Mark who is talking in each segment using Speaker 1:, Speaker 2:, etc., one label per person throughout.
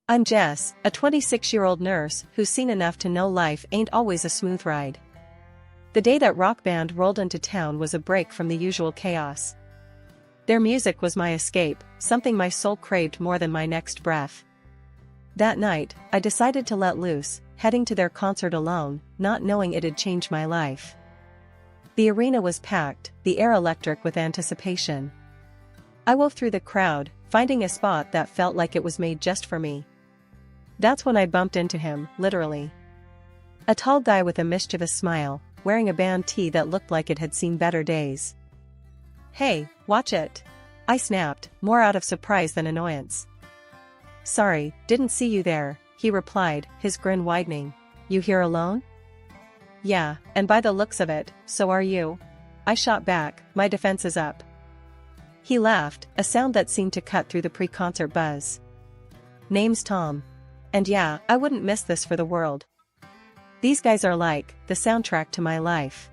Speaker 1: I'm Jess, a 26-year-old nurse who's seen enough to know life ain't always a smooth ride. The day that rock band rolled into town was a break from the usual chaos. Their music was my escape, something my soul craved more than my next breath. That night, I decided to let loose, heading to their concert alone, not knowing it'd change my life. The arena was packed, the air electric with anticipation. I wove through the crowd, finding a spot that felt like it was made just for me. That's when I bumped into him, literally. A tall guy with a mischievous smile, wearing a band tee that looked like it had seen better days. "Hey, watch it!" I snapped, more out of surprise than annoyance. "Sorry, didn't see you there," he replied, his grin widening. "You here alone?" "Yeah, and by the looks of it, so are you." I shot back, my defenses up. He laughed, a sound that seemed to cut through the pre-concert buzz. "Name's Tom. And yeah, I wouldn't miss this for the world. These guys are like the soundtrack to my life."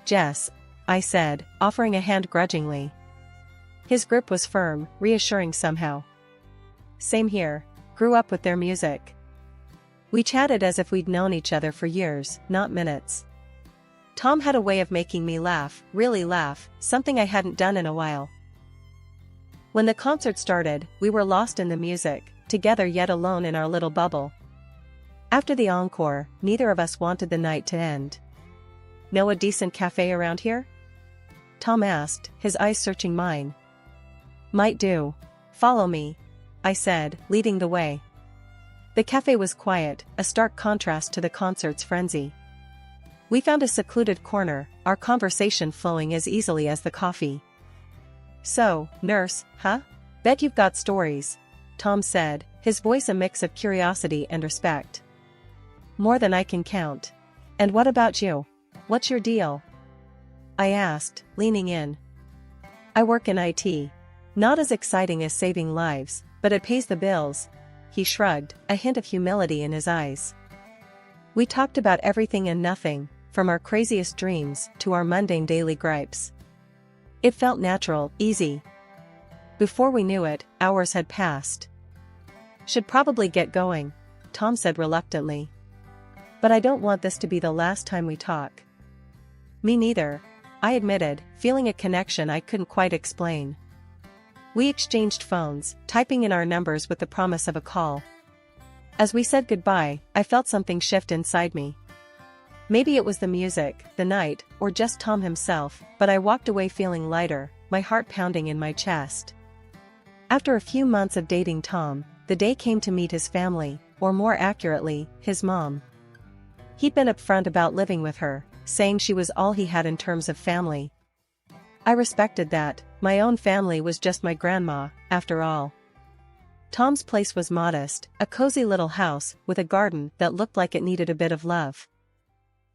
Speaker 1: "Jess," I said, offering a hand grudgingly. His grip was firm, reassuring somehow. "Same here. Grew up with their music." We chatted as if we'd known each other for years, not minutes. Tom had a way of making me laugh, really laugh, something I hadn't done in a while. When the concert started, we were lost in the music, together yet alone in our little bubble. After the encore, neither of us wanted the night to end. "Know a decent cafe around here?" Tom asked, his eyes searching mine. "Might do. Follow me," I said, leading the way. The cafe was quiet, a stark contrast to the concert's frenzy. We found a secluded corner, our conversation flowing as easily as the coffee. "So, nurse, huh? Bet you've got stories," Tom said, his voice a mix of curiosity and respect. "More than I can count. And what about you? What's your deal?" I asked, leaning in. "I work in IT. Not as exciting as saving lives, but it pays the bills." He shrugged, a hint of humility in his eyes. We talked about everything and nothing, from our craziest dreams to our mundane daily gripes. It felt natural, easy. Before we knew it, hours had passed. "Should probably get going," Tom said reluctantly. "But I don't want this to be the last time we talk." "Me neither," I admitted, feeling a connection I couldn't quite explain. We exchanged phones, typing in our numbers with the promise of a call. As we said goodbye, I felt something shift inside me. Maybe it was the music, the night, or just Tom himself, but I walked away feeling lighter, my heart pounding in my chest. After a few months of dating Tom, the day came to meet his family, or more accurately, his mom. He'd been upfront about living with her, saying she was all he had in terms of family. I respected that. My own family was just my grandma, after all. Tom's place was modest, a cozy little house with a garden that looked like it needed a bit of love.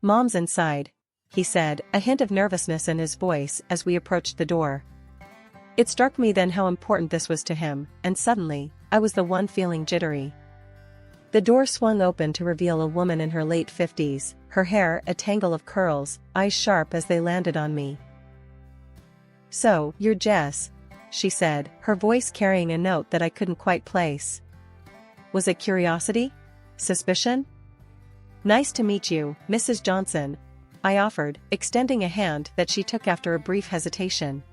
Speaker 1: "Mom's inside," he said, a hint of nervousness in his voice as we approached the door. It struck me then how important this was to him, and suddenly, I was the one feeling jittery. The door swung open to reveal a woman in her late 50s, her hair a tangle of curls, eyes sharp as they landed on me. "So, you're Jess," she said, her voice carrying a note that I couldn't quite place. Was it curiosity? Suspicion? "Nice to meet you, Mrs. Johnson," I offered, extending a hand that she took after a brief hesitation.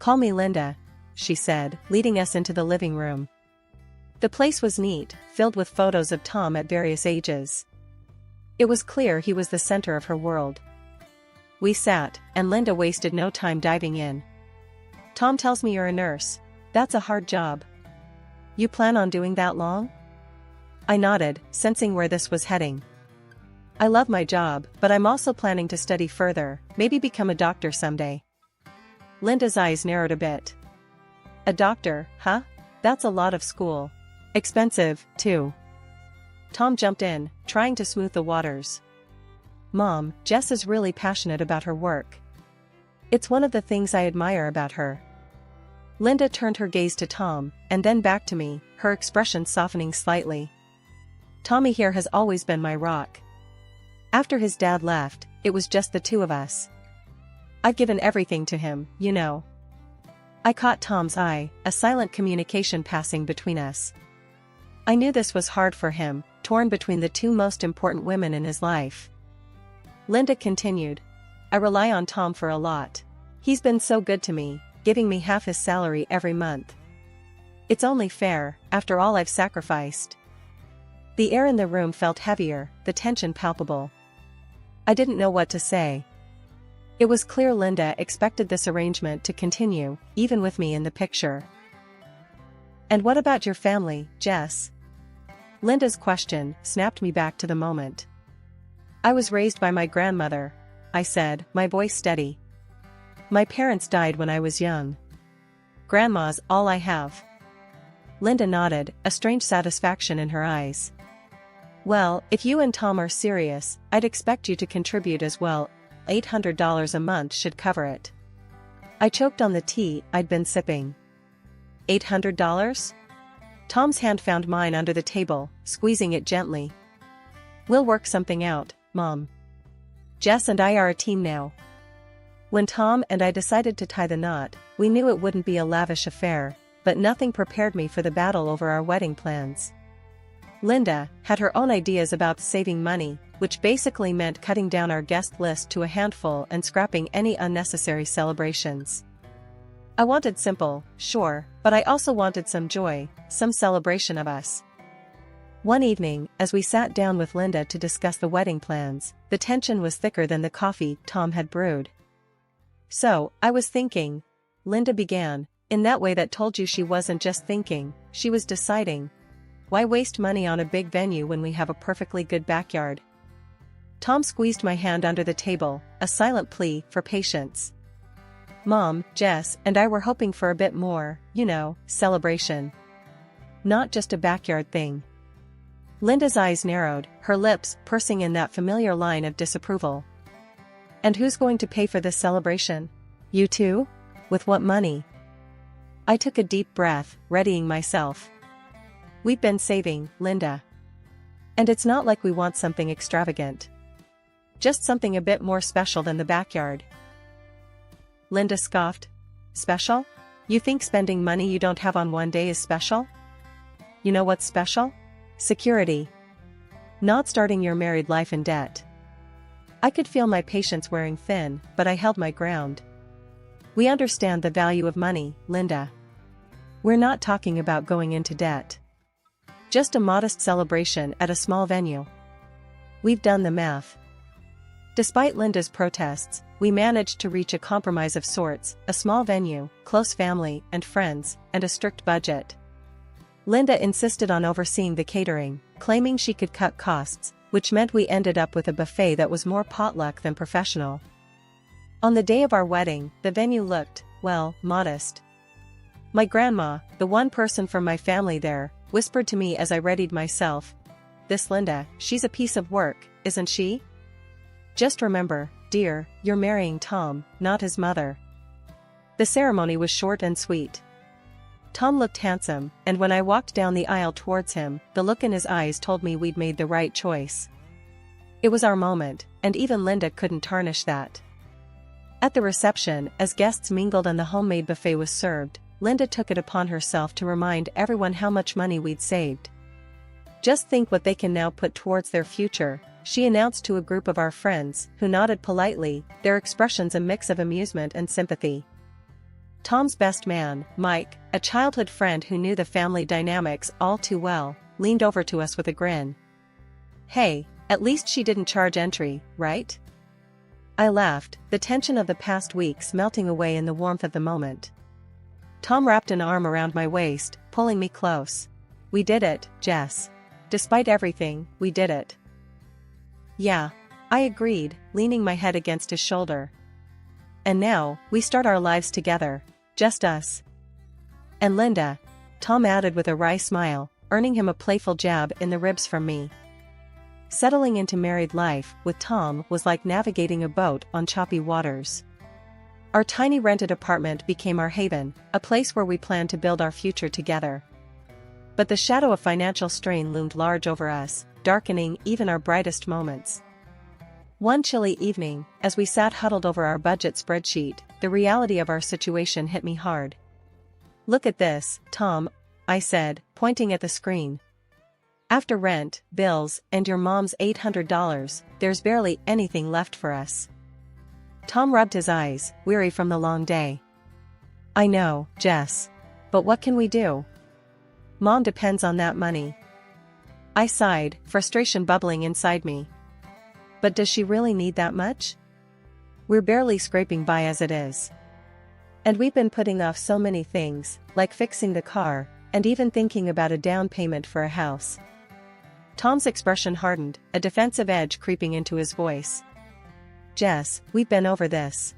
Speaker 1: "Call me Linda," she said, leading us into the living room. The place was neat, filled with photos of Tom at various ages. It was clear he was the center of her world. We sat, and Linda wasted no time diving in. "Tom tells me you're a nurse. That's a hard job. You plan on doing that long?" I nodded, sensing where this was heading. "I love my job, but I'm also planning to study further, maybe become a doctor someday." Linda's eyes narrowed a bit. "A doctor, huh? That's a lot of school. Expensive, too." Tom jumped in, trying to smooth the waters. "Mom, Jess is really passionate about her work. It's one of the things I admire about her." Linda turned her gaze to Tom, and then back to me, her expression softening slightly. "Tommy here has always been my rock. After his dad left, it was just the two of us. I've given everything to him, you know." I caught Tom's eye, a silent communication passing between us. I knew this was hard for him, torn between the two most important women in his life. Linda continued. I rely on Tom for a lot. He's been so good to me, giving me half his salary every month. It's only fair, after all I've sacrificed. The air in the room felt heavier, the tension palpable. I didn't know what to say. It was clear Linda expected this arrangement to continue, even with me in the picture. And what about your family, Jess? Linda's question snapped me back to the moment. I was raised by my grandmother, I said, my voice steady. My parents died when I was young. Grandma's all I have. Linda nodded, a strange satisfaction in her eyes. Well, if you and Tom are serious, I'd expect you to contribute as well. $800 a month should cover it. I choked on the tea I'd been sipping. $800? Tom's hand found mine under the table, squeezing it gently. We'll work something out, Mom. Jess and I are a team now. When Tom and I decided to tie the knot, we knew it wouldn't be a lavish affair, but nothing prepared me for the battle over our wedding plans. Linda had her own ideas about saving money, which basically meant cutting down our guest list to a handful and scrapping any unnecessary celebrations. I wanted simple, sure, but I also wanted some joy, some celebration of us. One evening, as we sat down with Linda to discuss the wedding plans, the tension was thicker than the coffee Tom had brewed. So, I was thinking, Linda began, in that way that told you she wasn't just thinking, she was deciding. Why waste money on a big venue when we have a perfectly good backyard? Tom squeezed my hand under the table, a silent plea for patience. Mom, Jess, and I were hoping for a bit more, celebration. Not just a backyard thing. Linda's eyes narrowed, her lips pursing in that familiar line of disapproval. And who's going to pay for this celebration? You too? With what money? I took a deep breath, readying myself. We've been saving, Linda. And it's not like we want something extravagant. Just something a bit more special than the backyard. Linda scoffed. Special? You think spending money you don't have on one day is special? You know what's special? Security. Not starting your married life in debt. I could feel my patience wearing thin, but I held my ground. We understand the value of money, Linda. We're not talking about going into debt. Just a modest celebration at a small venue. We've done the math. Despite Linda's protests, we managed to reach a compromise of sorts, a small venue, close family and friends, and a strict budget. Linda insisted on overseeing the catering, claiming she could cut costs, which meant we ended up with a buffet that was more potluck than professional. On the day of our wedding, the venue looked, well, modest. My grandma, the one person from my family there, whispered to me as I readied myself, "This Linda, she's a piece of work, isn't she? Just remember, dear, you're marrying Tom, not his mother." The ceremony was short and sweet. Tom looked handsome, and when I walked down the aisle towards him, the look in his eyes told me we'd made the right choice. It was our moment, and even Linda couldn't tarnish that. At the reception, as guests mingled and the homemade buffet was served, Linda took it upon herself to remind everyone how much money we'd saved. "Just think what they can now put towards their future," she announced to a group of our friends, who nodded politely, their expressions a mix of amusement and sympathy. Tom's best man, Mike, a childhood friend who knew the family dynamics all too well, leaned over to us with a grin. "Hey, at least she didn't charge entry, right?" I laughed, the tension of the past weeks melting away in the warmth of the moment. Tom wrapped an arm around my waist, pulling me close. "We did it, Jess. Despite everything, we did it." "Yeah," I agreed, leaning my head against his shoulder. "And now, we start our lives together, just us." "And Linda," Tom added with a wry smile, earning him a playful jab in the ribs from me. Settling into married life with Tom was like navigating a boat on choppy waters. Our tiny rented apartment became our haven, a place where we planned to build our future together. But the shadow of financial strain loomed large over us, darkening even our brightest moments. One chilly evening, as we sat huddled over our budget spreadsheet, the reality of our situation hit me hard. "Look at this, Tom," I said, pointing at the screen. After rent, bills, and your mom's $800, there's barely anything left for us. Tom rubbed his eyes, weary from the long day. I know, Jess. But what can we do? Mom depends on that money. I sighed, frustration bubbling inside me. But does she really need that much? We're barely scraping by as it is. And we've been putting off so many things, like fixing the car, and even thinking about a down payment for a house. Tom's expression hardened, a defensive edge creeping into his voice. Jess, we've been over this.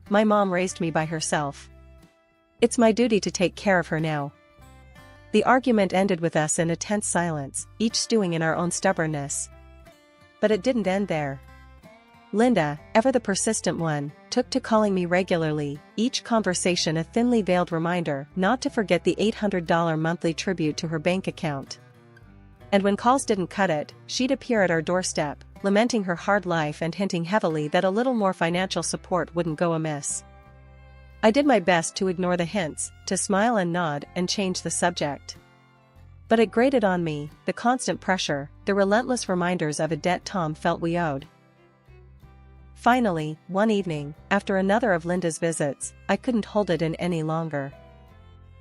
Speaker 1: My mom raised me by herself. It's my duty to take care of her now. The argument ended with us in a tense silence, each stewing in our own stubbornness. But it didn't end there. Linda, ever the persistent one, took to calling me regularly, each conversation a thinly veiled reminder not to forget the $800 monthly tribute to her bank account. And when calls didn't cut it, she'd appear at our doorstep, lamenting her hard life and hinting heavily that a little more financial support wouldn't go amiss. I did my best to ignore the hints, to smile and nod and change the subject. But it grated on me, the constant pressure, the relentless reminders of a debt Tom felt we owed. Finally, one evening, after another of Linda's visits, I couldn't hold it in any longer.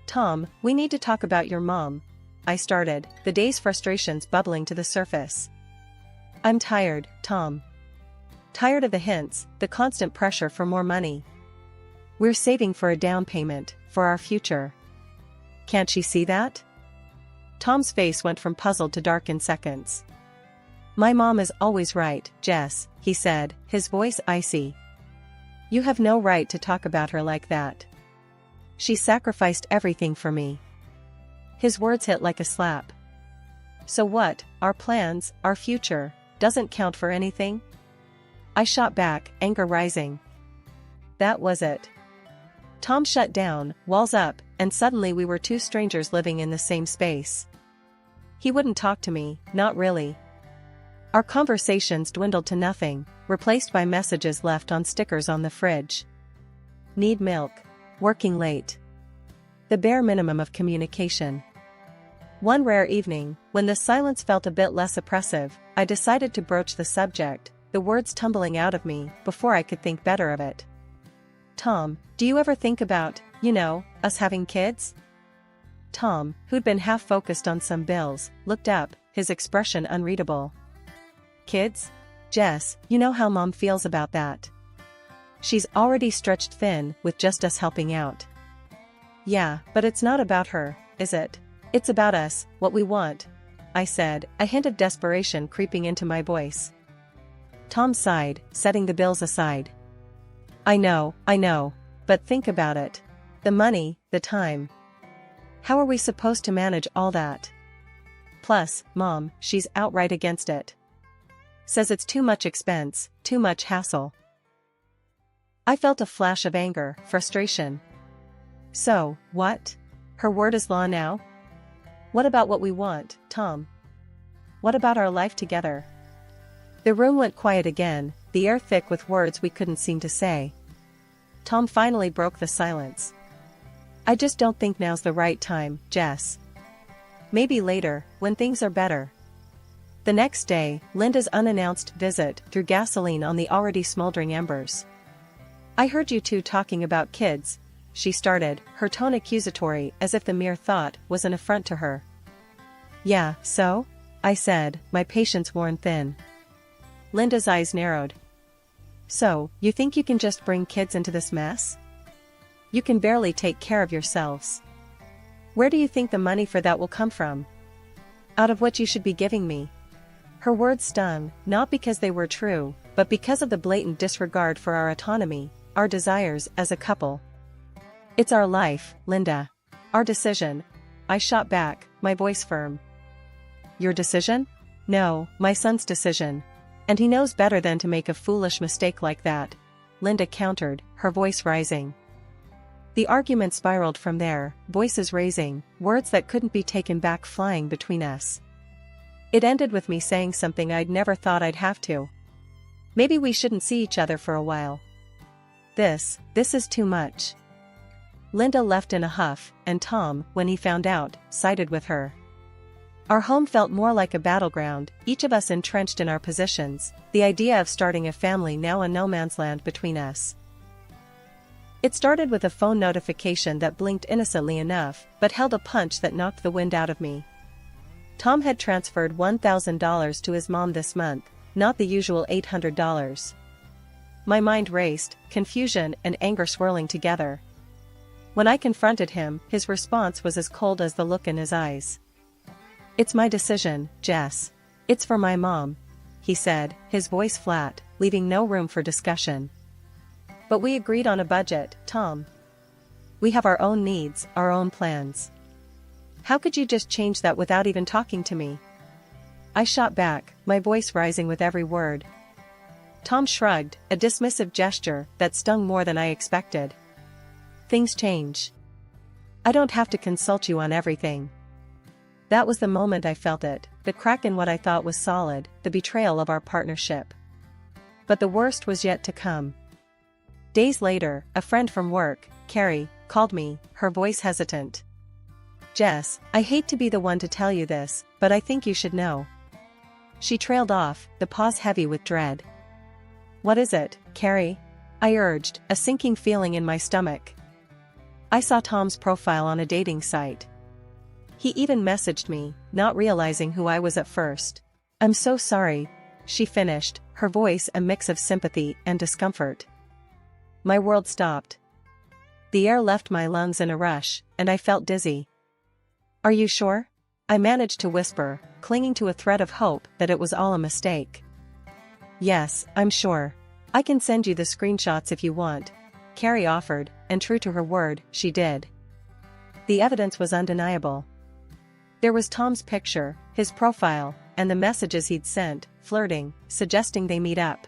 Speaker 1: Tom, we need to talk about your mom, I started, the day's frustrations bubbling to the surface. I'm tired, Tom. Tired of the hints, the constant pressure for more money. We're saving for a down payment, for our future. Can't she see that? Tom's face went from puzzled to dark in seconds. My mom is always right, Jess, he said, his voice icy. You have no right to talk about her like that. She sacrificed everything for me. His words hit like a slap. So what, our plans, our future, doesn't count for anything? I shot back, anger rising. That was it. Tom shut down, walls up, and suddenly we were two strangers living in the same space. He wouldn't talk to me, not really. Our conversations dwindled to nothing, replaced by messages left on stickers on the fridge. Need milk. Working late. The bare minimum of communication. One rare evening, when the silence felt a bit less oppressive, I decided to broach the subject, the words tumbling out of me before I could think better of it. Tom, do you ever think about, us having kids? Tom, who'd been half focused on some bills, looked up, his expression unreadable. Kids? Jess, you know how Mom feels about that. She's already stretched thin with just us helping out. Yeah, but it's not about her, is it? It's about us, what we want, I said, a hint of desperation creeping into my voice. Tom sighed, setting the bills aside. I know, but think about it. The money, the time. How are we supposed to manage all that? Plus, Mom, she's outright against it. Says it's too much expense, too much hassle. I felt a flash of anger, frustration. So, what? Her word is law now? What about what we want, Tom? What about our life together? The room went quiet again, the air thick with words we couldn't seem to say. Tom finally broke the silence. I just don't think now's the right time, Jess. Maybe later, when things are better. The next day, Linda's unannounced visit threw gasoline on the already smoldering embers. I heard you two talking about kids, she started, her tone accusatory as if the mere thought was an affront to her. Yeah, so? I said, my patience worn thin. Linda's eyes narrowed. So, you think you can just bring kids into this mess? You can barely take care of yourselves. Where do you think the money for that will come from? Out of what you should be giving me. Her words stung, not because they were true, but because of the blatant disregard for our autonomy, our desires as a couple. It's our life, Linda. Our decision. I shot back, my voice firm. Your decision? No, my son's decision. And he knows better than to make a foolish mistake like that, Linda countered, her voice rising. The argument spiraled from there, voices raising, words that couldn't be taken back flying between us. It ended with me saying something I'd never thought I'd have to. Maybe we shouldn't see each other for a while. This is too much. Linda left in a huff, and Tom, when he found out, sided with her. Our home felt more like a battleground, each of us entrenched in our positions, the idea of starting a family now a no man's land between us. It started with a phone notification that blinked innocently enough, but held a punch that knocked the wind out of me. Tom had transferred $1,000 to his mom this month, not the usual $800. My mind raced, confusion and anger swirling together. When I confronted him, his response was as cold as the look in his eyes. "It's my decision, Jess. It's for my mom," he said, his voice flat, leaving no room for discussion. "But we agreed on a budget, Tom. We have our own needs, our own plans. How could you just change that without even talking to me?" I shot back, my voice rising with every word. Tom shrugged, a dismissive gesture that stung more than I expected. "Things change. I don't have to consult you on everything." That was the moment I felt it, the crack in what I thought was solid, the betrayal of our partnership. But the worst was yet to come. Days later, a friend from work, Carrie, called me, her voice hesitant. "Jess, I hate to be the one to tell you this, but I think you should know." She trailed off, the pause heavy with dread. "What is it, Carrie?" I urged, a sinking feeling in my stomach. "I saw Tom's profile on a dating site. He even messaged me, not realizing who I was at first." "I'm so sorry," she finished, her voice a mix of sympathy and discomfort. My world stopped. The air left my lungs in a rush, and I felt dizzy. "Are you sure?" I managed to whisper, clinging to a thread of hope that it was all a mistake. "Yes, I'm sure. I can send you the screenshots if you want," Carrie offered, and true to her word, she did. The evidence was undeniable. There was Tom's picture, his profile, and the messages he'd sent, flirting, suggesting they meet up.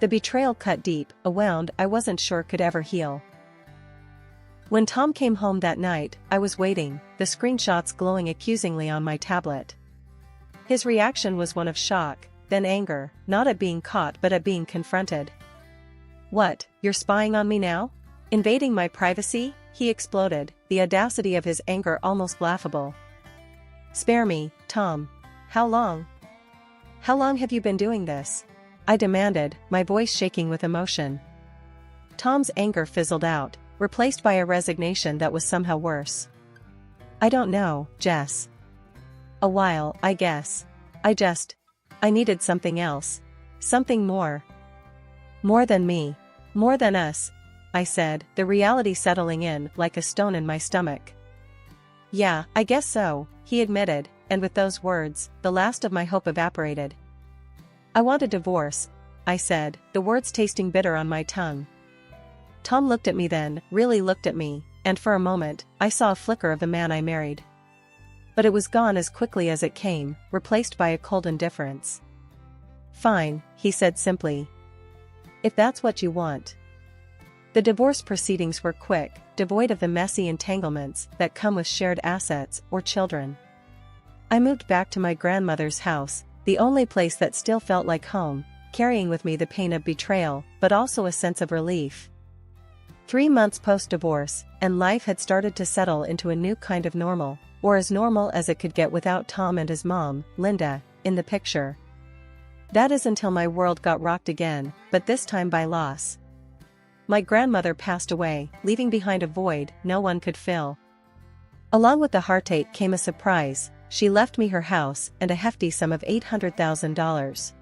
Speaker 1: The betrayal cut deep, a wound I wasn't sure could ever heal. When Tom came home that night, I was waiting, the screenshots glowing accusingly on my tablet. His reaction was one of shock, then anger, not at being caught but at being confronted. "What, you're spying on me now? Invading my privacy?" he exploded, the audacity of his anger almost laughable. "Spare me, Tom. How long? How long have you been doing this?" I demanded, my voice shaking with emotion. Tom's anger fizzled out, replaced by a resignation that was somehow worse. "I don't know, Jess. A while, I guess. I needed something else. Something more. More than me. More than us," I said, the reality settling in like a stone in my stomach. "Yeah, I guess so," he admitted, and with those words, the last of my hope evaporated. "I want a divorce," I said, the words tasting bitter on my tongue. Tom looked at me then, really looked at me, and for a moment, I saw a flicker of the man I married. But it was gone as quickly as it came, replaced by a cold indifference. "Fine," he said simply. "If that's what you want." The divorce proceedings were quick, devoid of the messy entanglements that come with shared assets or children. I moved back to my grandmother's house, the only place that still felt like home, carrying with me the pain of betrayal, but also a sense of relief. 3 months post-divorce, and life had started to settle into a new kind of normal, or as normal as it could get without Tom and his mom, Linda, in the picture. That is until my world got rocked again, but this time by loss. My grandmother passed away, leaving behind a void no one could fill. Along with the heartache came a surprise. She left me her house and a hefty sum of $800,000.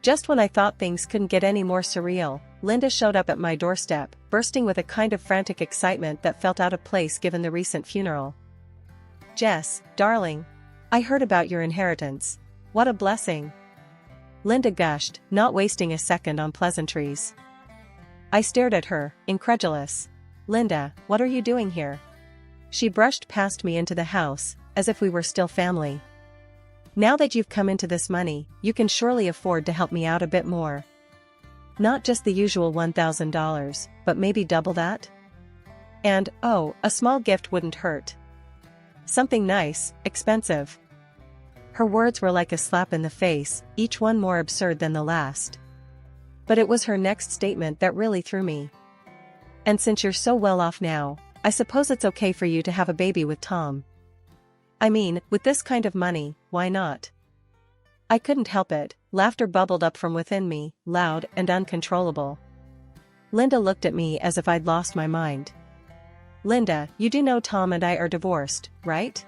Speaker 1: Just when I thought things couldn't get any more surreal, Linda showed up at my doorstep, bursting with a kind of frantic excitement that felt out of place given the recent funeral. "Jess, darling. I heard about your inheritance. What a blessing." Linda gushed, not wasting a second on pleasantries. I stared at her, incredulous. "Linda, what are you doing here?" She brushed past me into the house, as if we were still family. "Now that you've come into this money, you can surely afford to help me out a bit more. Not just the usual $1,000, but maybe double that? And, oh, a small gift wouldn't hurt. Something nice, expensive." Her words were like a slap in the face, each one more absurd than the last. But it was her next statement that really threw me. "And since you're so well off now, I suppose it's okay for you to have a baby with Tom." I mean, with this kind of money, why not? I couldn't help it, laughter bubbled up from within me, loud and uncontrollable. Linda looked at me as if I'd lost my mind. Linda, you do know Tom and I are divorced, right?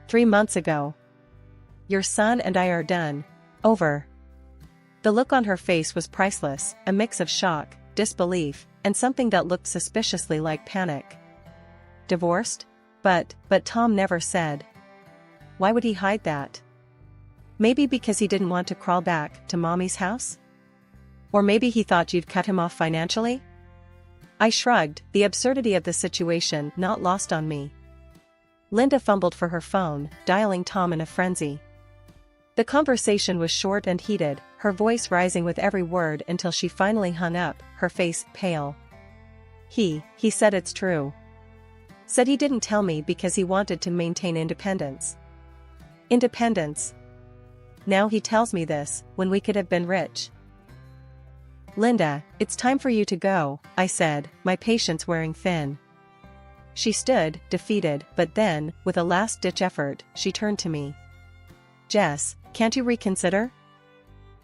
Speaker 1: 3 months ago. Your son and I are done. Over. The look on her face was priceless, a mix of shock, disbelief, and something that looked suspiciously like panic. Divorced? But Tom never said. Why would he hide that? Maybe because he didn't want to crawl back to Mommy's house? Or maybe he thought you'd cut him off financially? I shrugged, the absurdity of the situation not lost on me. Linda fumbled for her phone, dialing Tom in a frenzy. The conversation was short and heated, her voice rising with every word until she finally hung up, her face pale. He said it's true. Said he didn't tell me because he wanted to maintain independence. Independence. Now he tells me this, when we could have been rich. Linda, it's time for you to go, I said, my patience wearing thin. She stood, defeated, but then, with a last-ditch effort, she turned to me. Jess, can't you reconsider?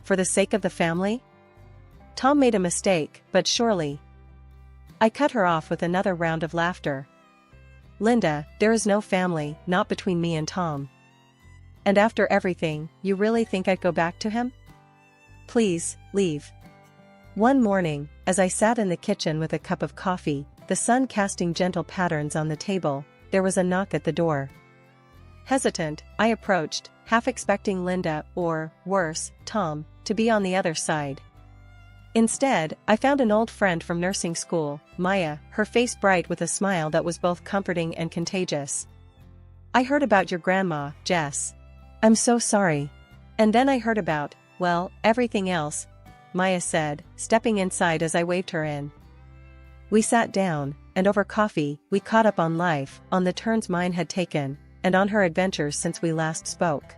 Speaker 1: For the sake of the family? Tom made a mistake, but surely. I cut her off with another round of laughter. Linda, there is no family, not between me and Tom. And after everything, you really think I'd go back to him? Please, leave. One morning, as I sat in the kitchen with a cup of coffee, the sun casting gentle patterns on the table, there was a knock at the door. Hesitant, I approached, half expecting Linda or, worse, Tom, to be on the other side. Instead, I found an old friend from nursing school, Maya, her face bright with a smile that was both comforting and contagious. I heard about your grandma, Jess. I'm so sorry. And then I heard about, well, everything else, Maya said, stepping inside as I waved her in. We sat down, and over coffee, we caught up on life, on the turns mine had taken, and on her adventures since we last spoke.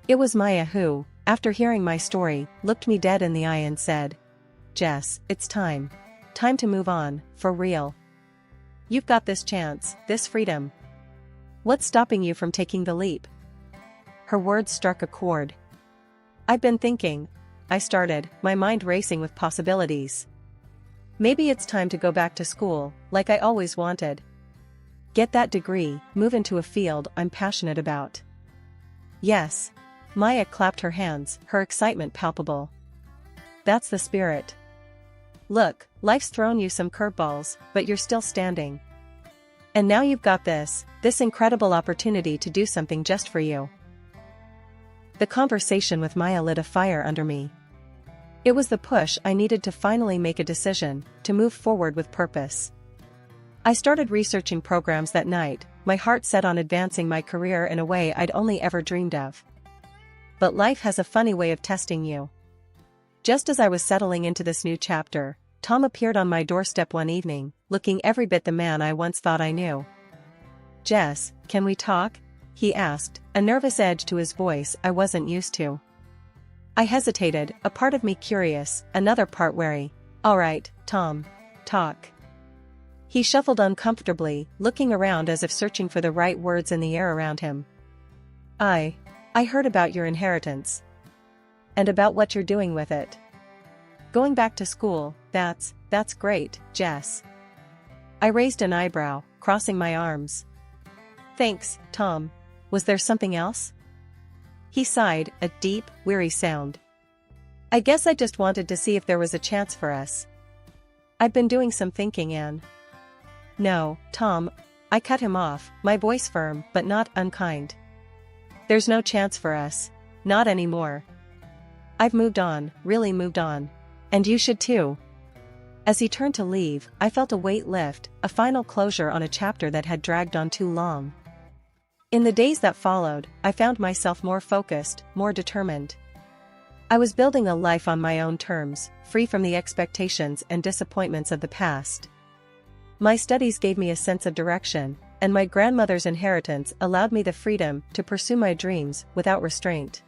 Speaker 1: It was Maya who, after hearing my story, looked me dead in the eye and said, Jess, it's time. Time to move on, for real. You've got this chance, this freedom. What's stopping you from taking the leap? Her words struck a chord. I've been thinking, I started, my mind racing with possibilities. Maybe it's time to go back to school, like I always wanted. Get that degree, move into a field I'm passionate about. Yes. Maya clapped her hands, her excitement palpable. That's the spirit. Look, life's thrown you some curveballs, but you're still standing. And now you've got this incredible opportunity to do something just for you. The conversation with Maya lit a fire under me. It was the push I needed to finally make a decision, to move forward with purpose. I started researching programs that night, my heart set on advancing my career in a way I'd only ever dreamed of. But life has a funny way of testing you. Just as I was settling into this new chapter, Tom appeared on my doorstep one evening, looking every bit the man I once thought I knew. Jess, can we talk? He asked, a nervous edge to his voice I wasn't used to. I hesitated, a part of me curious, another part wary. All right, Tom. Talk. He shuffled uncomfortably, looking around as if searching for the right words in the air around him. I heard about your inheritance. And about what you're doing with it. Going back to school, that's great, Jess. I raised an eyebrow, crossing my arms. Thanks, Tom. Was there something else? He sighed, a deep, weary sound. I guess I just wanted to see if there was a chance for us. I've been doing some thinking, Anne. No, Tom, I cut him off, my voice firm but not unkind. There's no chance for us. Not anymore. I've moved on, really moved on. And you should too. As he turned to leave, I felt a weight lift, a final closure on a chapter that had dragged on too long. In the days that followed, I found myself more focused, more determined. I was building a life on my own terms, free from the expectations and disappointments of the past. My studies gave me a sense of direction, and my grandmother's inheritance allowed me the freedom to pursue my dreams without restraint.